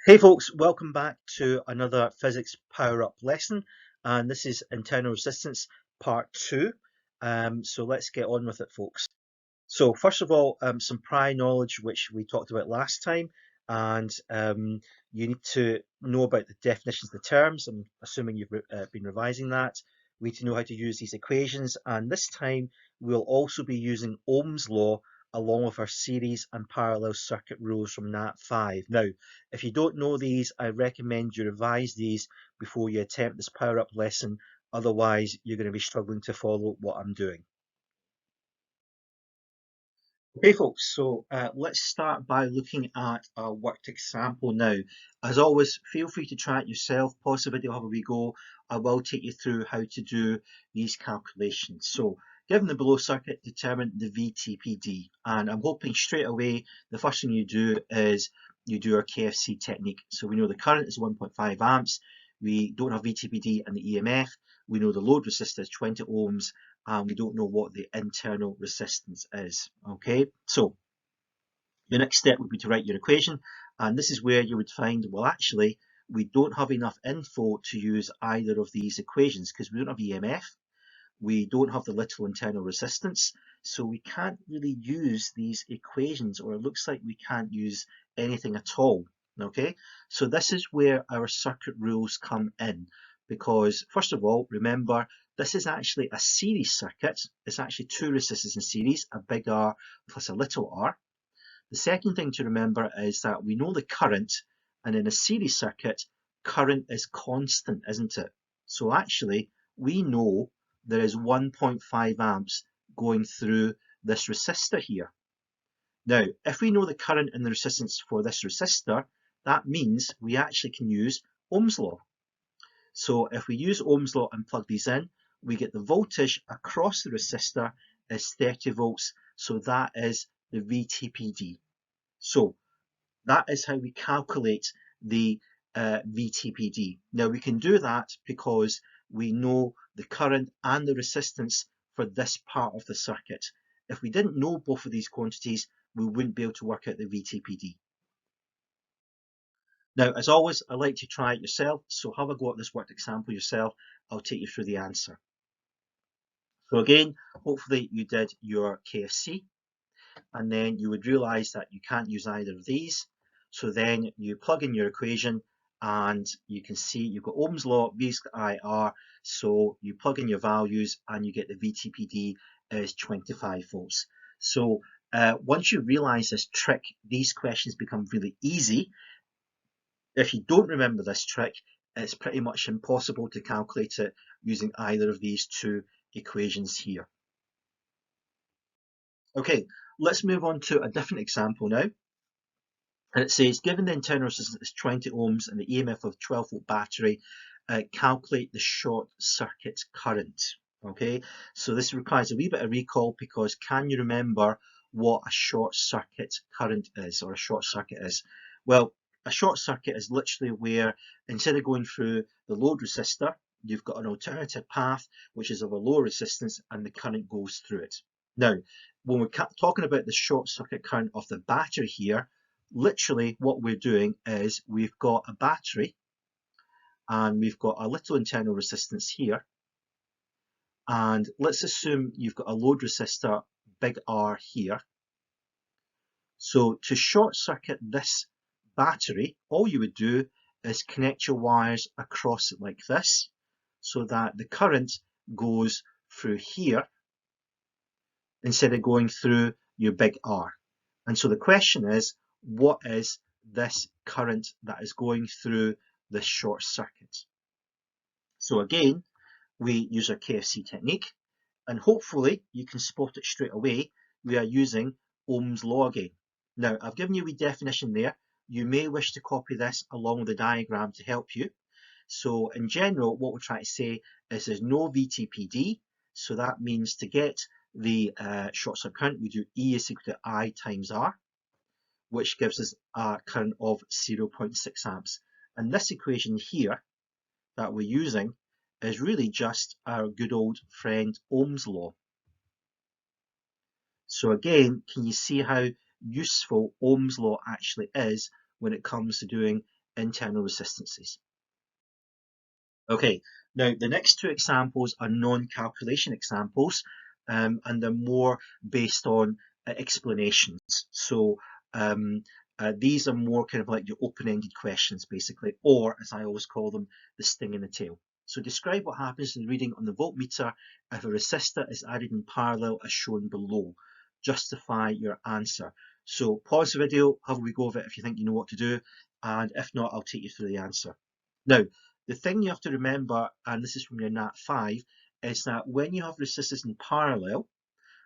Hey folks, welcome back to another physics power up lesson, and this is internal resistance part 2. So let's get on with it, folks. So first of all, some prior knowledge which we talked about last time, and you need to know about the definitions of the terms. I'm assuming you've been revising that. We need to know how to use these equations, and this time we'll also be using Ohm's law along with our series and parallel circuit rules from Nat 5. Now, if you don't know these, I recommend you revise these before you attempt this power up lesson. Otherwise, you're going to be struggling to follow what I'm doing. Okay, folks, so let's start by looking at a worked example now. As always, feel free to try it yourself, pause the video, have a wee go. I will take you through how to do these calculations. So, given the below circuit, determine the VTPD. And I'm hoping straight away, the first thing you do is you do our KFC technique. So we know the current is 1.5 amps. We don't have VTPD and the EMF. We know the load resistor is 20 ohms, and we don't know what the internal resistance is. Okay, so your next step would be to write your equation, and this is where you would find, well, actually, we don't have enough info to use either of these equations because we don't have EMF, we don't have the little internal resistance, so we can't really use these equations, or it looks like we can't use anything at all. Okay, so this is where our circuit rules come in, because first of all, remember, this is actually a series circuit. It's actually two resistors in series, a big R plus a little r. The second thing to remember is that we know the current, and in a series circuit, current is constant, isn't it? So actually, we know there is 1.5 amps going through this resistor here. Now, if we know the current and the resistance for this resistor, that means we actually can use Ohm's law. So if we use Ohm's law and plug these in, we get the voltage across the resistor is 30 volts. So that is the VTPD. So that is how we calculate the VTPD. Now we can do that because we know the current and the resistance for this part of the circuit. If we didn't know both of these quantities, we wouldn't be able to work out the VTPD. Now, as always, I like to try it yourself, so have a go at this worked example yourself. I'll take you through the answer. So again, hopefully you did your KFC, and then you would realize that you can't use either of these. So then you plug in your equation, and you can see you've got Ohm's law, V is IR, so you plug in your values and you get the VTPD is 25 volts. So once you realize this trick, these questions become really easy. If you don't remember this trick, it's pretty much impossible to calculate it using either of these two equations here. Okay, let's move on to a different example now. And it says, given the internal resistance is 20 ohms and the EMF of 12 volt battery, calculate the short circuit current. Okay, so this requires a wee bit of recall, because can you remember what a short circuit current is, or a short circuit is? Well, a short circuit is literally where, instead of going through the load resistor, you've got an alternative path which is of a lower resistance, and the current goes through it. Now, when we're talking about the short circuit current of the battery here, literally what we're doing is we've got a battery and we've got a little internal resistance here, and let's assume you've got a load resistor, big R, here. So to short circuit this battery, all you would do is connect your wires across it like this, so that the current goes through here instead of going through your big R. And so the question is, what is this current that is going through this short circuit? So again, we use our KFC technique, and hopefully you can spot it straight away. We are using Ohm's law again. Now, I've given you a definition there. You may wish to copy this along with the diagram to help you. So in general, what we're trying to say is there's no VTPD. So that means to get the short circuit current, we do E is equal to I times R, which gives us a current of 0.6 amps. And this equation here that we're using is really just our good old friend Ohm's law. So again, can you see how useful Ohm's law actually is when it comes to doing internal resistances. Okay, now the next two examples are non-calculation examples, and they're more based on explanations. So these are more kind of like your open-ended questions, basically, or as I always call them, the sting in the tail. So describe what happens in the reading on the voltmeter if a resistor is added in parallel as shown below. Justify your answer. So pause the video, have a wee go of it if you think you know what to do, and if not, I'll take you through the answer. Now, the thing you have to remember, and this is from your Nat 5, is that when you have resistors in parallel,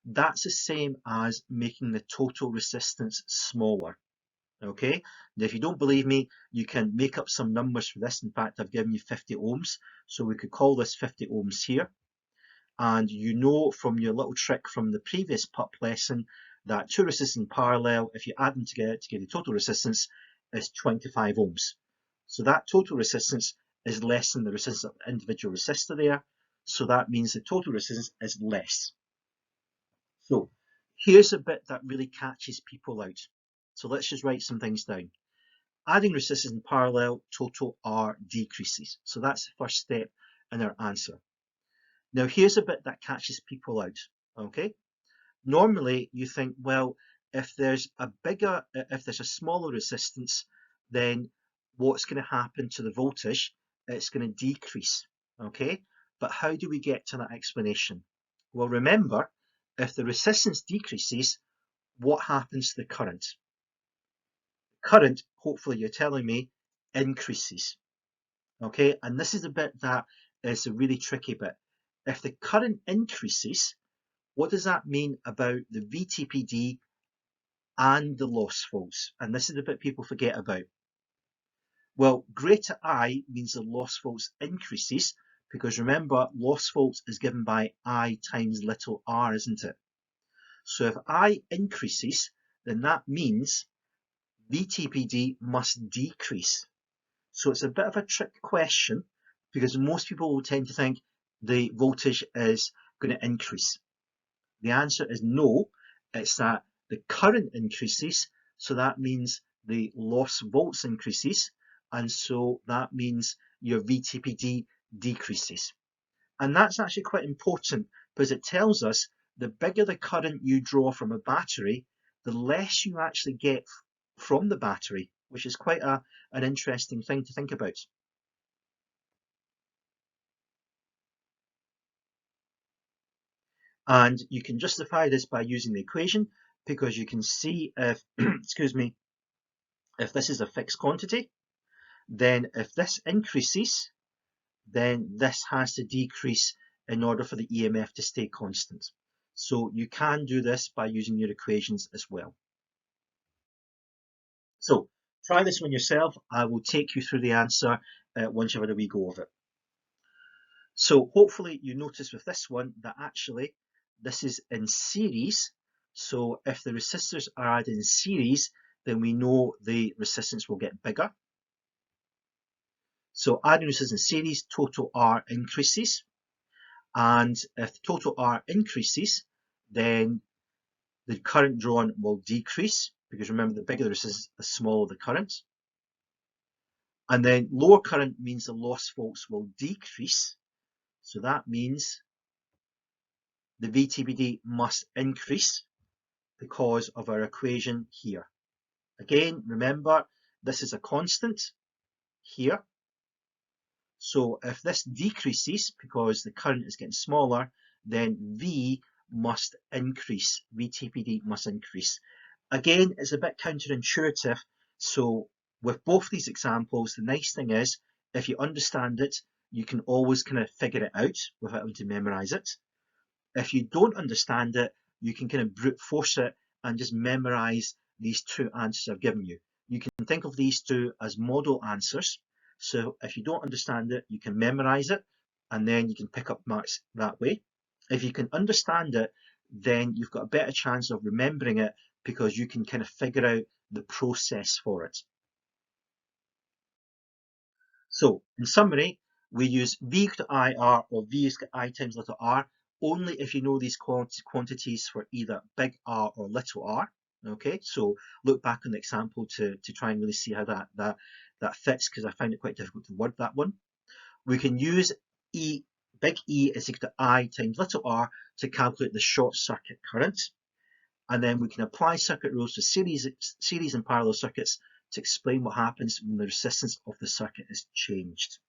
that's the same as making the total resistance smaller. Okay, now if you don't believe me, you can make up some numbers for this. In fact, I've given you 50 ohms, so we could call this 50 ohms here. And you know from your little trick from the previous PUP lesson that two resistors in parallel, if you add them together to give the total resistance, is 25 ohms. So that total resistance is less than the resistance of the individual resistor there. So that means the total resistance is less. So here's a bit that really catches people out. So let's just write some things down. Adding resistors in parallel, total R decreases. So that's the first step in our answer. Now here's a bit that catches people out. Okay. Normally you think, well, if there's a smaller resistance, then what's going to happen to the voltage? It's going to decrease. Okay. But how do we get to that explanation? Well, remember, if the resistance decreases, what happens to the current? Current, hopefully you're telling me, increases. Okay, and this is the bit that is a really tricky bit. If the current increases, what does that mean about the VTPD and the loss volts? And this is the bit people forget about. Well, greater I means the loss volts increases, because remember, loss volts is given by I times little r, isn't it? So if I increases, then that means VTPD must decrease. So it's a bit of a trick question, because most people will tend to think the voltage is going to increase. The answer is no. It's that the current increases, so that means the loss volts increases, and so that means your VTPD decreases. And that's actually quite important, because it tells us the bigger the current you draw from a battery, the less you actually get from the battery, which is quite an interesting thing to think about. And you can justify this by using the equation, because you can see if, excuse me, if this is a fixed quantity, then if this increases, then this has to decrease in order for the EMF to stay constant. So you can do this by using your equations as well. So try this one yourself. I will take you through the answer once you've had a wee go of it. So hopefully you notice with this one that actually this is in series. So if the resistors are added in series, then we know the resistance will get bigger. So adding resistors in series, total R increases. And if the total R increases, then the current drawn will decrease, because remember, the bigger the resistance, the smaller the current. And then lower current means the loss volts will decrease. So that means the VTPD must increase because of our equation here. Again, remember, this is a constant here. So if this decreases because the current is getting smaller, then V must increase, VTPD must increase. Again, it's a bit counterintuitive. So with both these examples, the nice thing is, if you understand it, you can always kind of figure it out without having to memorize it. If you don't understand it, you can kind of brute force it and just memorize these two answers I've given you. You can think of these two as model answers. So if you don't understand it, you can memorize it, and then you can pick up marks that way. If you can understand it, then you've got a better chance of remembering it, because you can kind of figure out the process for it. So in summary, we use V equal to IR or V is equal to I times little r only if you know these quantities for either big R or little r. Okay, so look back on the example to try and really see how that fits, because I found it quite difficult to word that one. We can use E, big E is equal to I times little r to calculate the short circuit current. And then we can apply circuit rules to series and parallel circuits to explain what happens when the resistance of the circuit is changed.